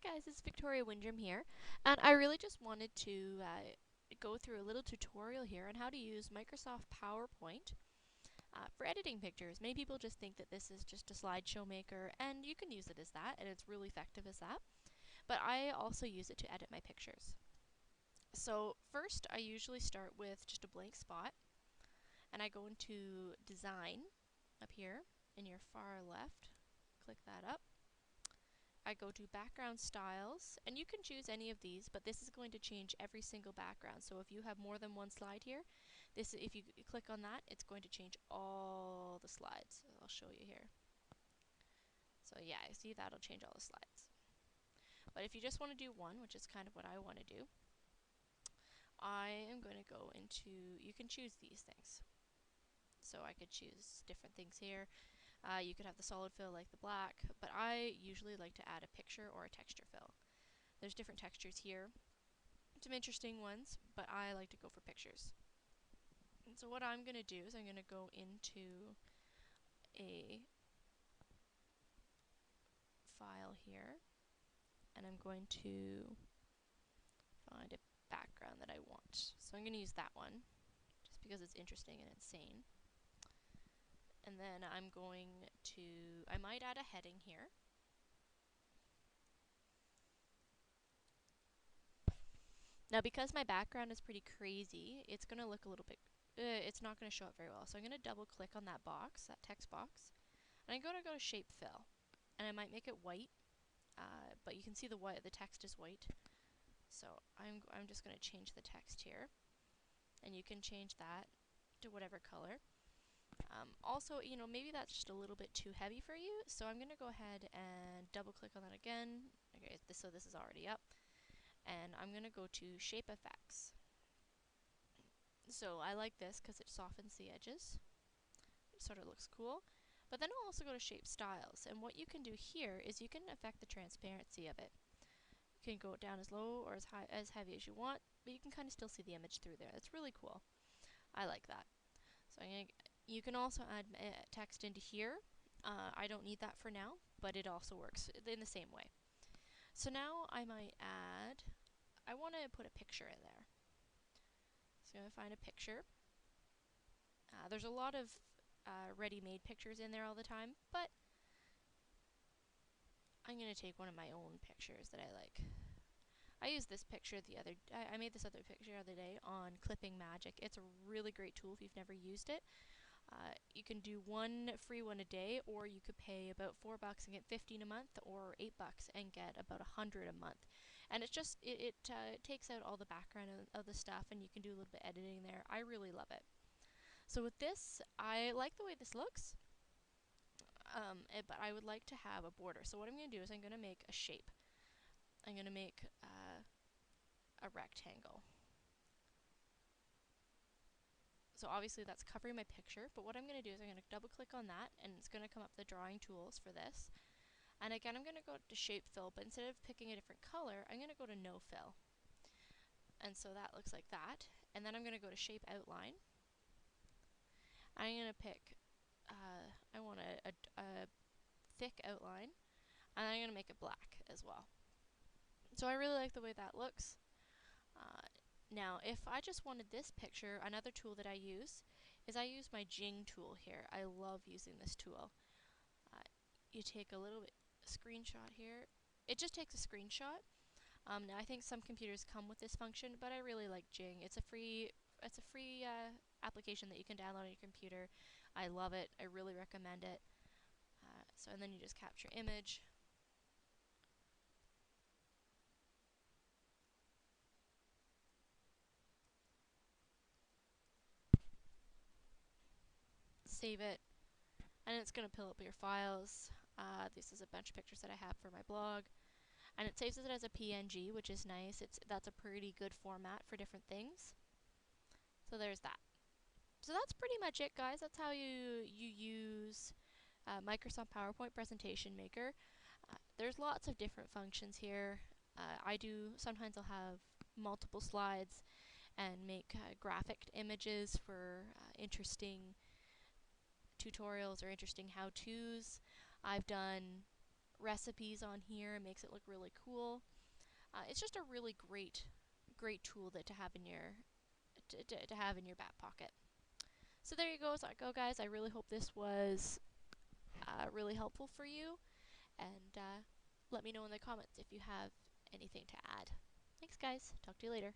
guys, it's Victoria Windrum here, and I really just wanted to go through a little tutorial here on how to use Microsoft PowerPoint for editing pictures. Many people just think that this is just a slideshow maker, and you can use it as that, and it's really effective as that. But I also use it to edit my pictures. So first, I usually start with just a blank spot, and I go into Design up here in your far left. Click that up. I go to background styles, and you can choose any of these, but this is going to change every single background. So if you have more than one slide here, if you click on that, it's going to change all the slides. I'll show you here. So yeah, I see that'll change all the slides. But if you just want to do one, which is kind of what I want to do, I am going to go into, you can choose these things. So I could choose different things here. You could have the solid fill like the black, but I usually like to add a picture or a texture fill. There's different textures here, some interesting ones, but I like to go for pictures. And so what I'm going to do is I'm going to go into a file here, and I'm going to find a background that I want. So I'm going to use that one, just because it's interesting and insane. And then I'm going to, I might add a heading here. Now because my background is pretty crazy, it's going to look a little bit, it's not going to show up very well. So I'm going to double click on that box, that text box, and I'm going to go to shape fill. And I might make it white, but you can see the text is white. So I'm just going to change the text here, and you can change that to whatever color. Also, you know, maybe that's just a little bit too heavy for you, so I'm going to go ahead and double click on that again. Okay, so this is already up, and I'm going to go to Shape Effects. So I like this because it softens the edges. It sort of looks cool. But then I'll also go to Shape Styles, and what you can do here is you can affect the transparency of it. You can go down as low or as heavy as you want, but you can kind of still see the image through there. That's really cool. I like that. So you can also add text into here. I don't need that for now, but it also works in the same way. So now I might add, I want to put a picture in there. So I'm going to find a picture. There's a lot of ready-made pictures in there all the time, but I'm going to take one of my own pictures that I like. I used this picture I made this other picture the other day on Clipping Magic. It's a really great tool if you've never used it. You can do one free one a day, or you could pay about $4 and get 15 a month, or $8 and get about 100 a month. And it's just, it takes out all the background of the stuff, and you can do a little bit of editing there. I really love it. So with this, I like the way this looks, but I would like to have a border. So what I'm going to do is I'm going to make a shape. I'm going to make a rectangle. So obviously that's covering my picture, but what I'm going to do is I'm going to double click on that, and it's going to come up the drawing tools for this. And again, I'm going to go to shape fill, but instead of picking a different color, I'm going to go to no fill. And so that looks like that. And then I'm going to go to shape outline. I'm going to pick, I want a thick outline, and I'm going to make it black as well. So I really like the way that looks. Now, if I just wanted this picture, another tool that I use is I use my Jing Tool here. I love using this tool. You take a little screenshot here. It just takes a screenshot. Now, I think some computers come with this function, but I really like Jing. It's a free application that you can download on your computer. I love it. I really recommend it. And then you just capture image. Save it, and it's going to pull up your files. This is a bunch of pictures that I have for my blog, and it saves it as a PNG, which is nice. That's a pretty good format for different things. So there's that. So that's pretty much it, guys. That's how you use Microsoft PowerPoint Presentation Maker. There's lots of different functions here. Sometimes I'll have multiple slides and make graphic images for interesting tutorials or interesting how-tos. I've done recipes on here and makes it look really cool. It's just a really great tool that to have in your to have in your back pocket. So there you go, guys. I really hope this was really helpful for you, and let me know in the comments if you have anything to add. Thanks, guys. Talk to you later.